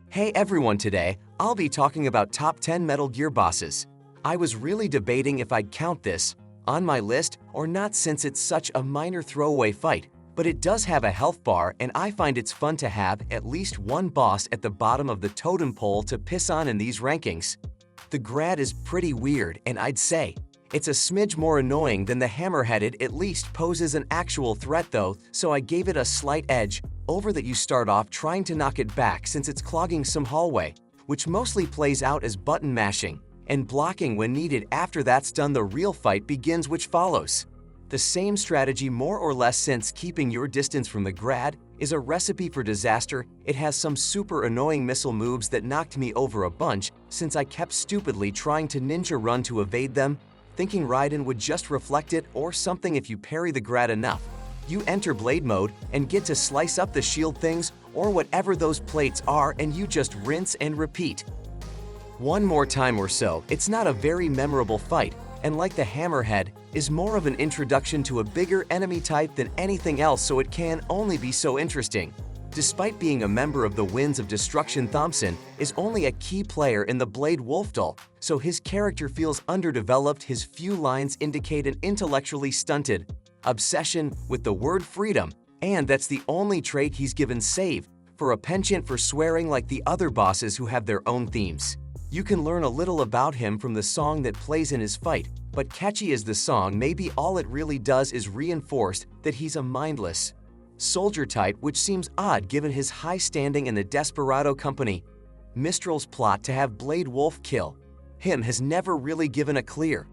Hey everyone, today I'll be talking about top 10 Metal Gear bosses. I was really debating if I'd count this on my list or not since it's such a minor throwaway fight, but it does have a health bar and I find it's fun to have at least one boss at the bottom of the totem pole to piss on in these rankings. The GRAD is pretty weird and I'd say it's a smidge more annoying than the hammer-headed. At least poses an actual threat though, so I gave it a slight edge over that. You start off trying to knock it back since it's clogging some hallway, which mostly plays out as button mashing and blocking when needed. After that's done, the real fight begins, which follows the same strategy more or less, since keeping your distance from the GRAD is a recipe for disaster. It has some super annoying missile moves that knocked me over a bunch since I kept stupidly trying to ninja run to evade them, thinking Raiden would just reflect it or something. If you parry the GRAD enough, you enter blade mode and get to slice up the shield things or whatever those plates are, and you just rinse and repeat one more time or so. It's not a very memorable fight, and like the hammerhead, is more of an introduction to a bigger enemy type than anything else, so it can only be so interesting. Despite being a member of the Winds of Destruction, KHAMSIN is only a key player in the BLADEWOLF duel, so his character feels underdeveloped. His few lines indicate an intellectually stunted obsession with the word freedom, and that's the only trait he's given, save for a penchant for swearing like the other bosses who have their own themes. You can learn a little about him from the song that plays in his fight, but catchy as the song may be, all it really does is reinforce that he's a mindless soldier type, which seems odd given his high standing in the Desperado Company. Mistral's plot to have BLADEWOLF kill him has never really given a clear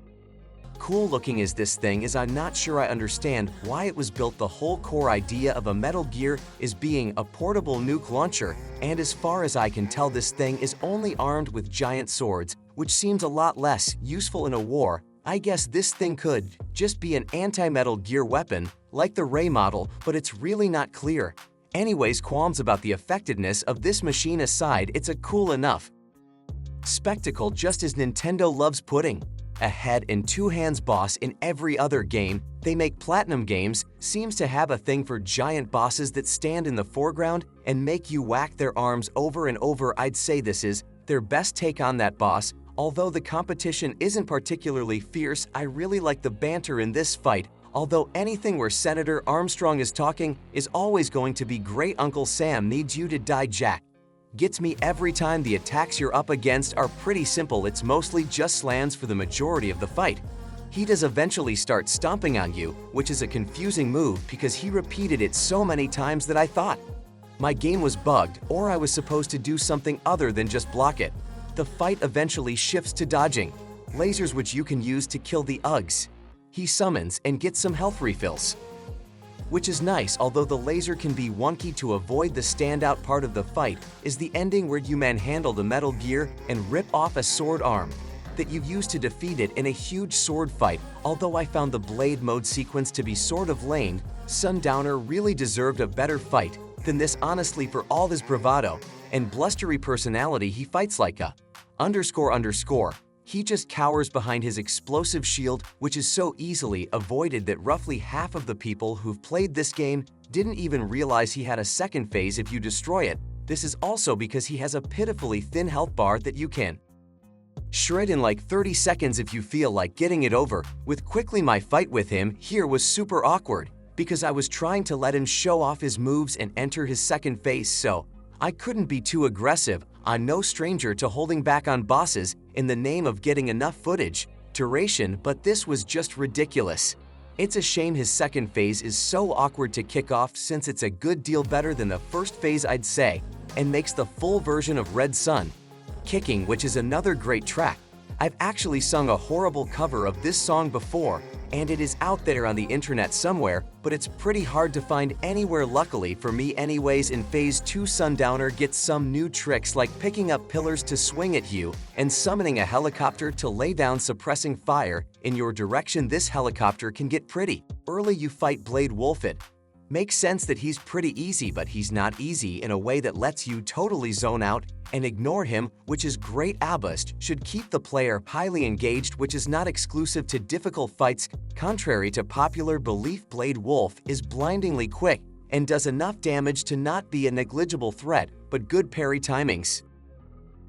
cool looking as this thing is. I'm not sure I understand why it was built. The whole core idea of a Metal Gear is being a portable nuke launcher, and as far as I can tell, this thing is only armed with giant swords, which seems a lot less useful in a war. I guess this thing could just be an anti-Metal Gear weapon like the Ray model, but it's really not clear. Anyways, qualms about the effectiveness of this machine aside, it's a cool enough spectacle, just as Nintendo loves putting a head and two hands boss in every other game they make. Platinum Games seems to have a thing for giant bosses that stand in the foreground and make you whack their arms over and over. I'd say this is their best take on that boss, although the competition isn't particularly fierce. I really like the banter in this fight, although anything where Senator Armstrong is talking is always going to be great. Uncle Sam needs you to die Jack gets me every time. The attacks you're up against are pretty simple. It's mostly just slams for the majority of the fight. He does eventually start stomping on you, which is a confusing move because he repeated it so many times that I thought my game was bugged or I was supposed to do something other than just block it. The fight eventually shifts to dodging lasers, which you can use to kill the Ugs he summons and get some health refills, which is nice, although the laser can be wonky. To avoid the standout part of the fight is the ending, where you manhandle the Metal Gear and rip off a sword arm that you use to defeat it in a huge sword fight. Although I found the blade mode sequence to be sort of lame, SUNDOWNER really deserved a better fight than this, honestly. For all his bravado and blustery personality, he fights like a __. He just cowers behind his explosive shield, which is so easily avoided that roughly half of the people who've played this game didn't even realize he had a second phase if you destroy it. This is also because he has a pitifully thin health bar that you can shred in like 30 seconds if you feel like getting it over with quickly. My fight with him here was super awkward because I was trying to let him show off his moves and enter his second phase, so I couldn't be too aggressive. I'm no stranger to holding back on bosses in the name of getting enough footage duration, but this was just ridiculous. It's a shame his second phase is so awkward to kick off, since it's a good deal better than the first phase, I'd say, and makes the full version of Red Sun Kicking, which is another great track. I've actually sung a horrible cover of this song before, and it is out there on the internet somewhere, but it's pretty hard to find anywhere, luckily for me. Anyways, in Phase 2, SUNDOWNER gets some new tricks like picking up pillars to swing at you and summoning a helicopter to lay down suppressing fire in your direction. This helicopter can get pretty early. You fight BLADEWOLF. It makes sense that he's pretty easy, but he's not easy in a way that lets you totally zone out and ignore him, which is great. Albust should keep the player highly engaged, which is not exclusive to difficult fights. Contrary to popular belief, BLADEWOLF is blindingly quick and does enough damage to not be a negligible threat, but good parry timings.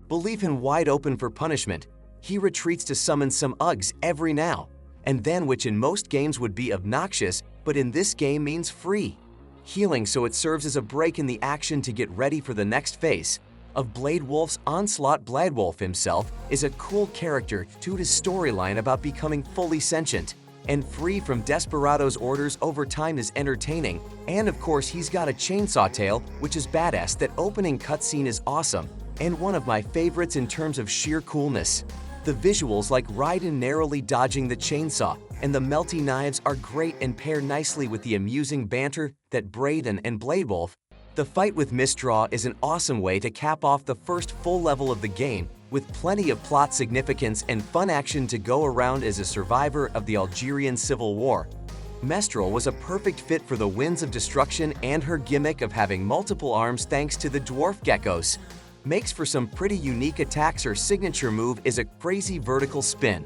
Leave him wide open for punishment. He retreats to summon some Uggs every now and then, which in most games would be obnoxious, but in this game means free. Healing, so it serves as a break in the action to get ready for the next phase of BLADEWOLF's onslaught. BLADEWOLF himself is a cool character due to his storyline about becoming fully sentient and free from Desperado's orders over time is entertaining, and of course he's got a chainsaw tail, which is badass. That opening cutscene is awesome and one of my favorites in terms of sheer coolness. The visuals, like Raiden narrowly dodging the chainsaw and the melty knives, are great and pair nicely with the amusing banter that Raiden and BLADEWOLF. The fight with MISTRAL is an awesome way to cap off the first full level of the game, with plenty of plot significance and fun action to go around. As a survivor of the Algerian Civil War, MISTRAL was a perfect fit for the winds of destruction, and her gimmick of having multiple arms thanks to the dwarf geckos makes for some pretty unique attacks. Her signature move is a crazy vertical spin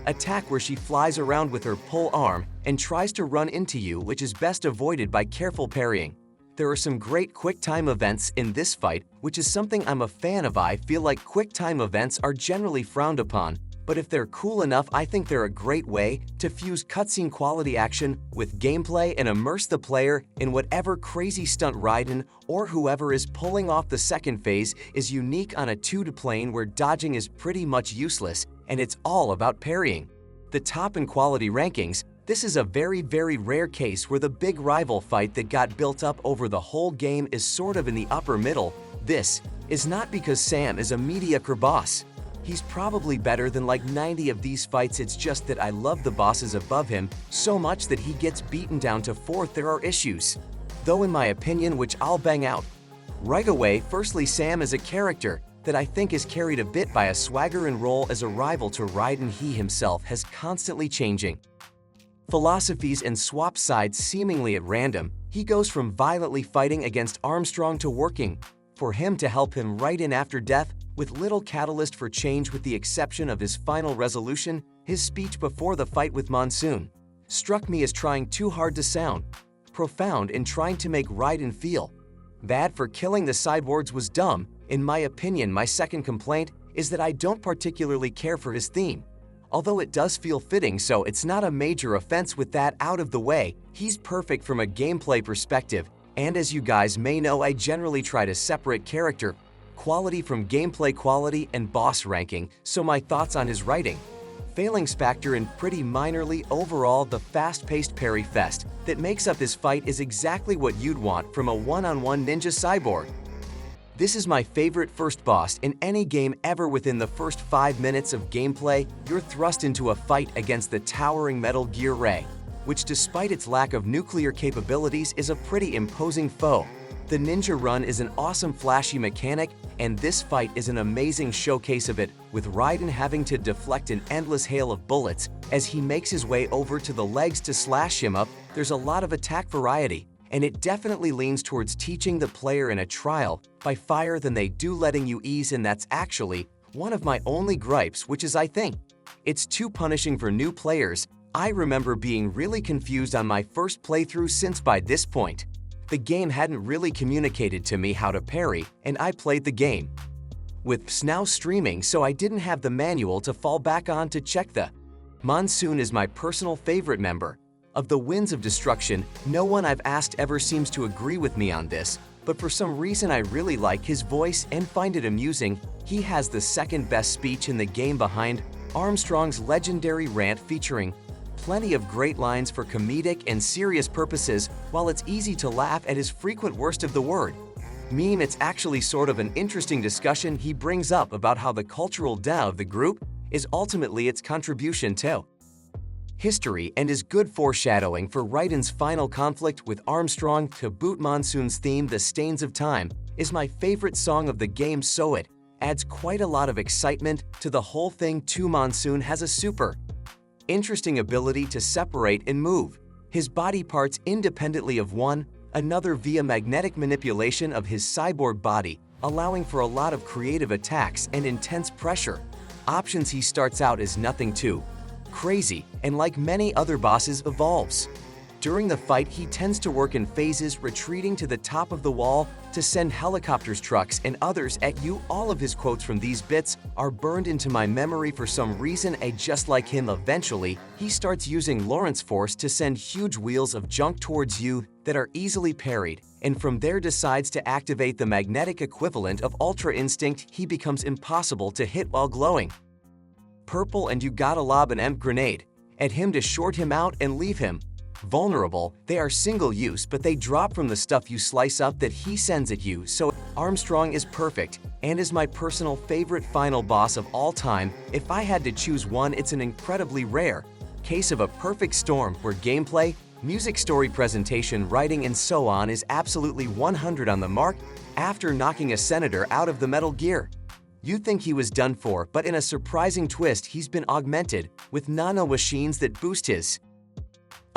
attack where she flies around with her pull arm and tries to run into you, which is best avoided by careful parrying. There are some great quick-time events in this fight, which is something I'm a fan of. I feel like quick-time events are generally frowned upon, but if they're cool enough, I think they're a great way to fuse cutscene quality action with gameplay and immerse the player in whatever crazy stunt Raiden or whoever is pulling off. The second phase is unique on a 2D plane where dodging is pretty much useless and it's all about parrying. The top in quality rankings, this is a very rare case where the big rival fight that got built up over the whole game is sort of in the upper middle. This is not because Sam is a mediocre boss. He's probably better than like 90 of these fights. It's just that I love the bosses above him so much that he gets beaten down to 4th. There are issues, though, in my opinion, which I'll bang out right away. Firstly, Sam is a character that I think is carried a bit by a swagger and role as a rival to Raiden. He himself has constantly changing philosophies and swap sides seemingly at random. He goes from violently fighting against Armstrong to working for him to help him right in after death, with little catalyst for change with the exception of his final resolution. His speech before the fight with Monsoon struck me as trying too hard to sound profound and trying to make Raiden feel bad for killing the cyborgs was dumb, in my opinion. My second complaint is that I don't particularly care for his theme, although it does feel fitting, so it's not a major offense. With that out of the way, he's perfect from a gameplay perspective, and as you guys may know, I generally try to separate character quality from gameplay quality and boss ranking, so my thoughts on his writing failings factor in pretty minorly. Overall, the fast-paced parry fest that makes up his fight is exactly what you'd want from a one-on-one ninja cyborg. This is my favorite first boss in any game ever. Within the first 5 minutes of gameplay, you're thrust into a fight against the towering Metal Gear Ray, which despite its lack of nuclear capabilities is a pretty imposing foe. The ninja run is an awesome flashy mechanic, and this fight is an amazing showcase of it, with Raiden having to deflect an endless hail of bullets as he makes his way over to the legs to slash him up. There's a lot of attack variety, and it definitely leans towards teaching the player in a trial by fire than they do letting you ease, and that's actually one of my only gripes, which is I think it's too punishing for new players. I remember being really confused on my first playthrough, since by this point the game hadn't really communicated to me how to parry, and I played the game with now streaming, so I didn't have the manual to fall back on to check the. Monsoon is my personal favorite member of the Winds of Destruction. No one I've asked ever seems to agree with me on this, but for some reason I really like his voice and find it amusing. He has the second best speech in the game behind Armstrong's legendary rant, featuring plenty of great lines for comedic and serious purposes. While it's easy to laugh at his frequent worst of the word meme, it's actually sort of an interesting discussion he brings up about how the cultural depth of the group is ultimately its contribution to history, and is good foreshadowing for Raiden's final conflict with Armstrong. To boot, Monsoon's theme, The Stains of Time, is my favorite song of the game, so it adds quite a lot of excitement to the whole thing too. Monsoon has a super interesting ability to separate and move his body parts independently of one another via magnetic manipulation of his cyborg body, allowing for a lot of creative attacks and intense pressure options. He starts out as nothing too crazy, and like many other bosses, evolves During the fight, he tends to work in phases, retreating to the top of the wall to send helicopters, trucks, and others at you. All of his quotes from these bits are burned into my memory for some reason. Just like him, eventually, he starts using Lorentz force to send huge wheels of junk towards you that are easily parried, and from there decides to activate the magnetic equivalent of Ultra Instinct. He becomes impossible to hit while glowing purple, and you gotta lob an EMP grenade at him to short him out and leave him vulnerable. They are single use, but they drop from the stuff you slice up that he sends at you. So Armstrong is perfect and is my personal favorite final boss of all time. If I had to choose one, it's an incredibly rare case of a perfect storm where gameplay, music, story, presentation, writing, and so on is absolutely 100 on the mark. After knocking a senator out of the Metal Gear, you'd think he was done for, but in a surprising twist, he's been augmented with nano machines that boost his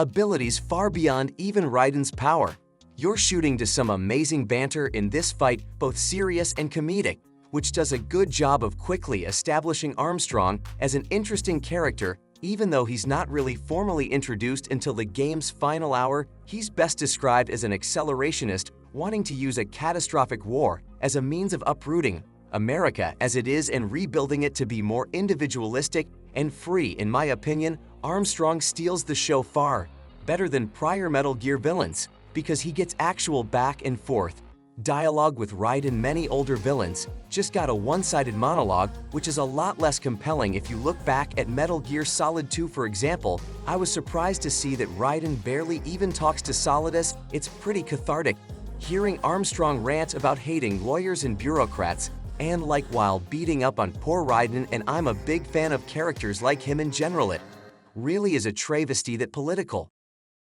abilities far beyond even Raiden's power. You're shooting to some amazing banter in this fight, both serious and comedic, which does a good job of quickly establishing Armstrong as an interesting character. Even though he's not really formally introduced until the game's final hour, he's best described as an accelerationist wanting to use a catastrophic war as a means of uprooting America as it is and rebuilding it to be more individualistic and free. In my opinion, Armstrong steals the show far better than prior Metal Gear villains because he gets actual back and forth dialogue with Raiden. Many older villains just got a one-sided monologue, which is a lot less compelling. If you look back at Metal Gear Solid 2, for example, I was surprised to see that Raiden barely even talks to Solidus. It's pretty cathartic hearing Armstrong rant about hating lawyers and bureaucrats and like while beating up on poor Raiden, and I'm a big fan of characters like him in general. It really is a travesty that political